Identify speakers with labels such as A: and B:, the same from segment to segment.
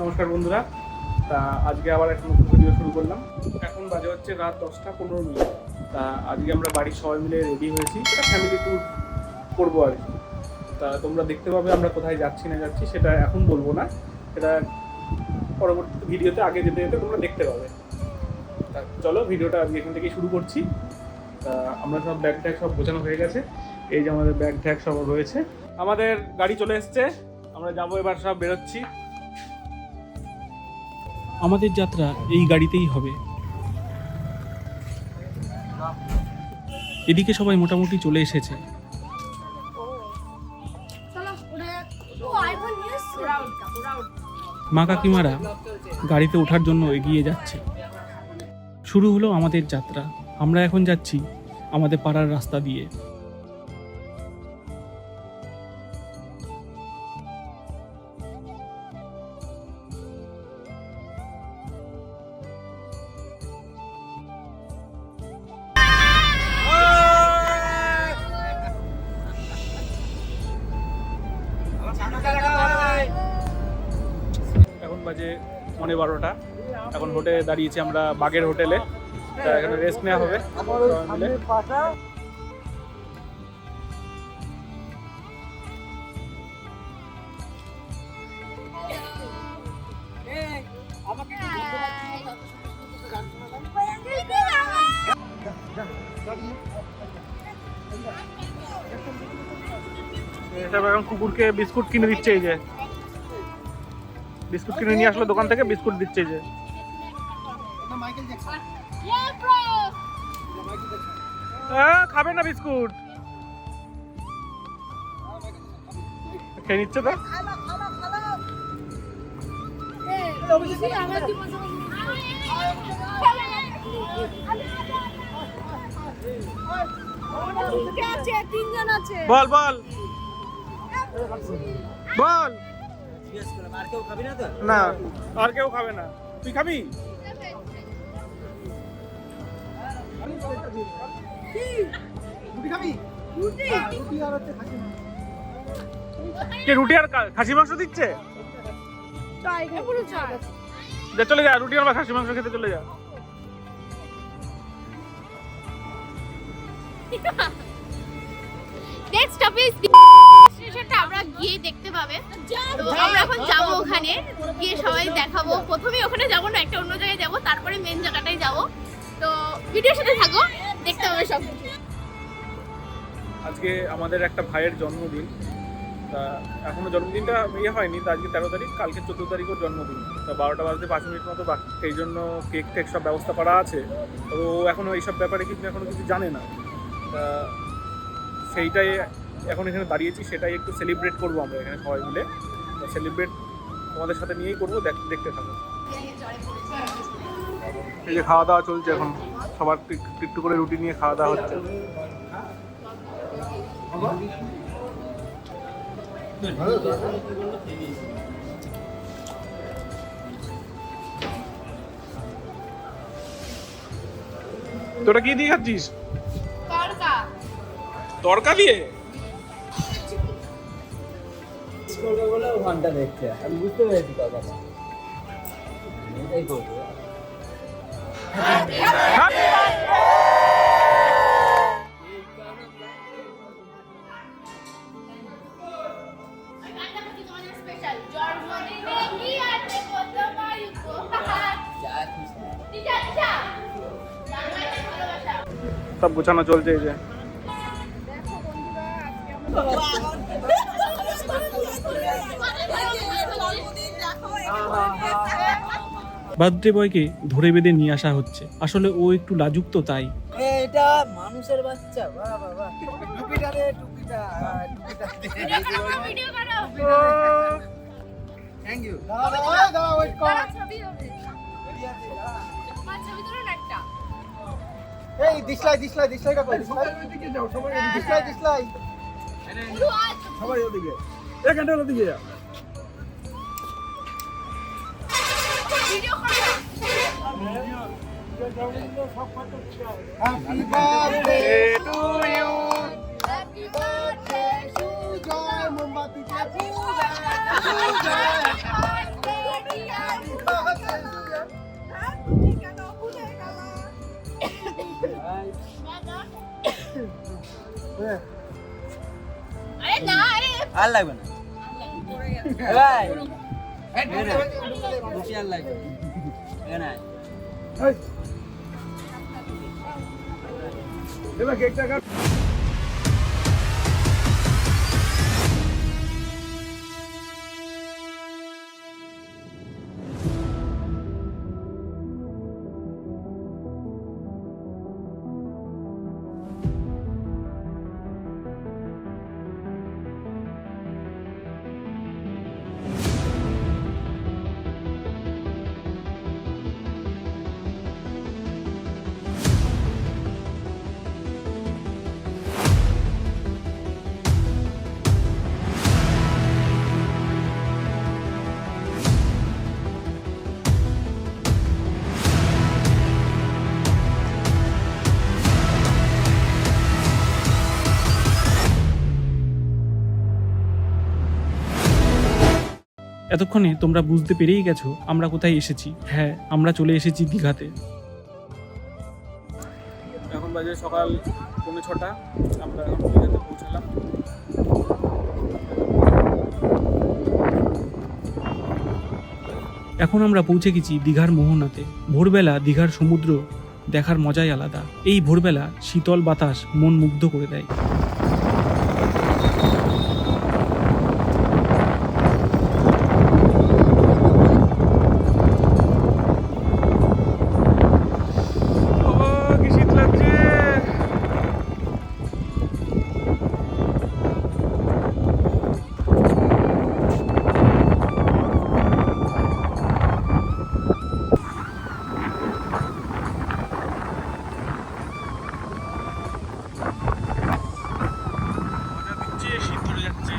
A: নমস্কার বন্ধুরা। তা আজকে আবার একটা নতুন ভিডিও শুরু করলাম। এখন বাজে হচ্ছে রাত 10:15। তা আজকে আমরা বাড়ির সবাই মিলে রেডি হয়েছি, একটা ফ্যামিলি ট্যুর করবো আর কি। তা তোমরা দেখতে পাবে আমরা কোথায় যাচ্ছি না যাচ্ছি, সেটা এখন বলবো না, সেটা পরবর্তী ভিডিওতে আগে যেতে যেতে তোমরা দেখতে পাবে। তা চলো ভিডিওটা আজকে এখান থেকেই শুরু করছি। তা আমরা সব ব্যাগ ট্যাগ সব গোছানো হয়ে গেছে, এই যে আমাদের ব্যাগ ট্যাগ সব রয়েছে, আমাদের গাড়ি চলে এসছে, আমরা যাবো এবার, সব বেরোচ্ছি। আমাদের যাত্রা এই গাড়িতেই হবে। এদিকে সবাই মোটামুটি চলে এসেছে। মা কাকিমারা গাড়িতে ওঠার জন্য এগিয়ে যাচ্ছে। শুরু হলো আমাদের যাত্রা। আমরা এখন যাচ্ছি আমাদের পাড়ার রাস্তা দিয়ে। এখন বাজে 12:15। এখন হোটেলে দাঁড়িয়েছি আমরা, বাগের হোটেলে। এখানে রেস্ট নেওয়া হবে সবাই মিলে। এখন কুকুরকে বিস্কুট কিনে দিচ্ছে, এই যে বিস্কুট কিনে নিয়ে আসলো দোকান থেকে, বিস্কুট দিচ্ছে এই যে। খাবে না বিস্কুট, খেয়ে নিচ্ছে তো। বল বল বল। না আর কেউ খাবে না, তুই খাবি? রুটি আর খাসি মাংস দিচ্ছে? চলে যা, রুটি আর খাসি মাংস খেতে চলে যা।
B: আমরা গিয়ে দেখতে পাবে, তো আমরা এখন যাবো ওখানে গিয়ে সবাই দেখাবো। প্রথমে ওখানে যাবো না, একটা অন্য জায়গায় যাবো, তারপরে মেন জায়গাটায় যাবো। তো ভিডিওর সাথে থাকো, দেখতে পাবে সব।
A: আজকে আমাদের একটা ভাইয়ের জন্মদিন। তা এখনো জন্মদিনটা হয়নি, তা আজকে 13 তারিখ, কালকে 14 তারিখের জন্মদিন। তা 12টা বাজতে 5 মিনিট মতো বাকি, সেই জন্য কেক টেক সব ব্যবস্থা করা আছে। তো ও এখনো এইসব ব্যাপারে কিন্তু এখনো কিছু জানে না। তা সেইটাই এখন এখানে দাঁড়িয়েছি, সেটাই একটু সেলিব্রেট করবো আমরা এখানে সবাই মিলে। সেলিব্রেট তোমাদের সাথে নিয়েই করবো, দেখতে থাকো। এই যে খাওয়া দাওয়া চলছে এখন, সবার একটু করে রুটি নিয়ে খাওয়া দাওয়া হচ্ছে। তোরা কি দিয়ে খাচ্ছিস? তরকা দিয়ে?
C: ঘন্টা দেখছে, আমি বুঝতে পেরেছি কথাটা। এটাই করবো।
A: সব গোছানো চলছে এই যে। বার্থডে বয়কে ধরে বেঁধে নিয়ে আসা হচ্ছে, আসলে ও একটু লাজুক তো তাই।
C: এটা মানুষের বাচ্চা, বাহ বাহ বাহ। টুপিটা রে, টুপিটা,
B: ভিডিও করো।
C: Thank you.
B: দাঁড়া ওয়েট কর, ছবি হবে। মা ছবি তুলো না একটা।
C: এই দিশলাই কা কই? দিকে যাও সবাই, দিশলাই। সবাই ওদিকে, এক ঘন্টা ওদিকে যা।
B: ভিডিও করো।
C: Happy birthday to you.
B: Happy birthday to
C: Joy Mombati
B: Happy birthday.
D: আর লাগবে না ভাই বেশি আর লাগবে এখানে
C: এবার কেকটা কাট।
A: এতক্ষণে তোমরা বুঝতে পেরেই গেছো আমরা কোথায় এসেছি। হ্যাঁ, আমরা চলে এসেছি দীঘাতে। এখন বাজে সকাল 6:45, আমরা এখন দীঘাতে পৌঁছালাম। এখন আমরা পৌঁছে গেছি দীঘার মোহনাতে। ভোরবেলা দীঘার সমুদ্র দেখার মজাই আলাদা। এই ভোরবেলা শীতল বাতাস মন মুগ্ধ করে দেয়।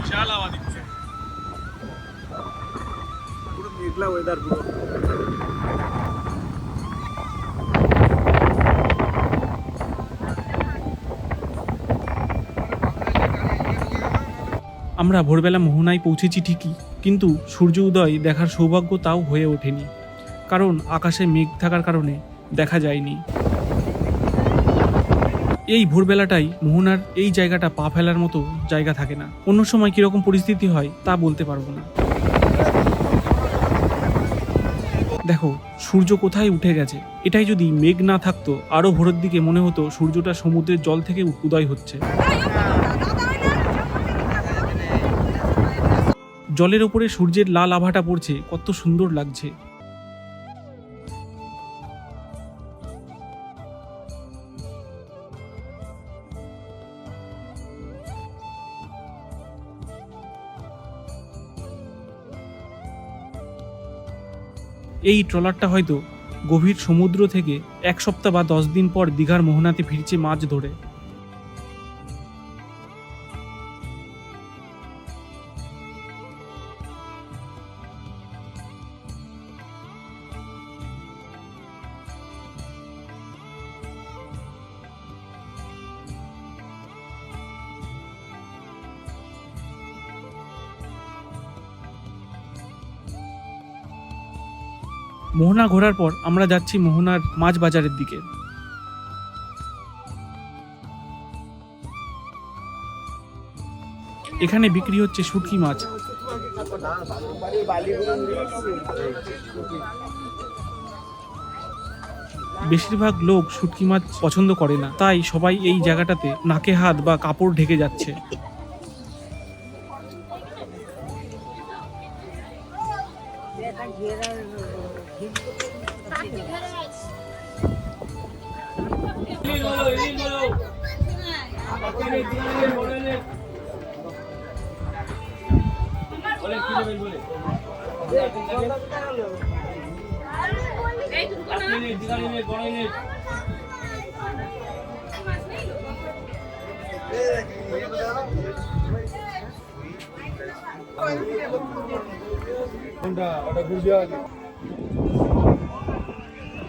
A: বিশাল হাওয়া দিচ্ছে, পুরো মেঘলা ওয়েদার পুরো। আমরা ভোরবেলা মোহনায় পৌঁছেছি ঠিকই, কিন্তু সূর্য উদয় দেখার সৌভাগ্য তাও হয়ে ওঠেনি, কারণ আকাশে মেঘ থাকার কারণে দেখা যায়নি। এই ভোরবেলাটাই মোহনার এই জায়গাটা পা ফেলার মতো জায়গা থাকে না। অন্য সময় কিরকম পরিস্থিতি হয় তা বলতে পারবো না। দেখো সূর্য কোথায় উঠে গেছে। এটাই যদি মেঘ না থাকতো আরো ভোরের দিকে মনে হতো সূর্যটা সমুদ্রের জল থেকে উদয় হচ্ছে। জলের ওপরে সূর্যের লাল আভাটা পড়ছে, কত সুন্দর লাগছে। এই ট্রলারটা হয়তো গভীর সমুদ্র থেকে 1 সপ্তাহ বা 10 দিন পর দীঘার মোহনাতে ফিরছে মাছ ধরে। মোহনা ঘোরার পর আমরা যাচ্ছি মোহনার মাছ বাজারের দিকে। এখানে বিক্রি হচ্ছে শুটকি মাছ। বেশিরভাগ লোক শুটকি মাছ পছন্দ করে না, তাই সবাই এই জায়গাটাতে নাকে হাত বা কাপড় ঢেকে যাচ্ছে।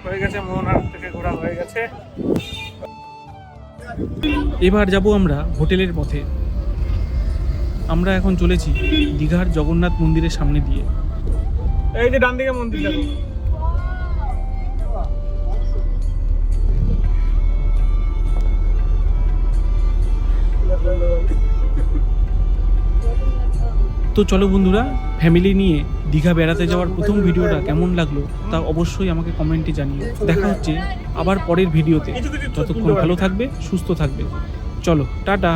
A: হয়ে গেছে, মোহনার থেকে ঘোরা হয়ে গেছে। এবার যাব আমরা হোটেলের পথে। আমরা এখন চলেছি দীঘার জগন্নাথ মন্দিরের সামনে দিয়ে। এই যে ডান দিকে মন্দির দেখো। তো চলো বন্ধুরা, ফ্যামিলি নিয়ে দীঘা বেড়াতে যাওয়ার প্রথম ভিডিওটা কেমন লাগলো তা অবশ্যই আমাকে কমেন্টে জানিও। দেখা হচ্ছে আবার পরের ভিডিওতে। ততক্ষণ ভালো থাকবে, সুস্থ থাকবে। চলো টাটা।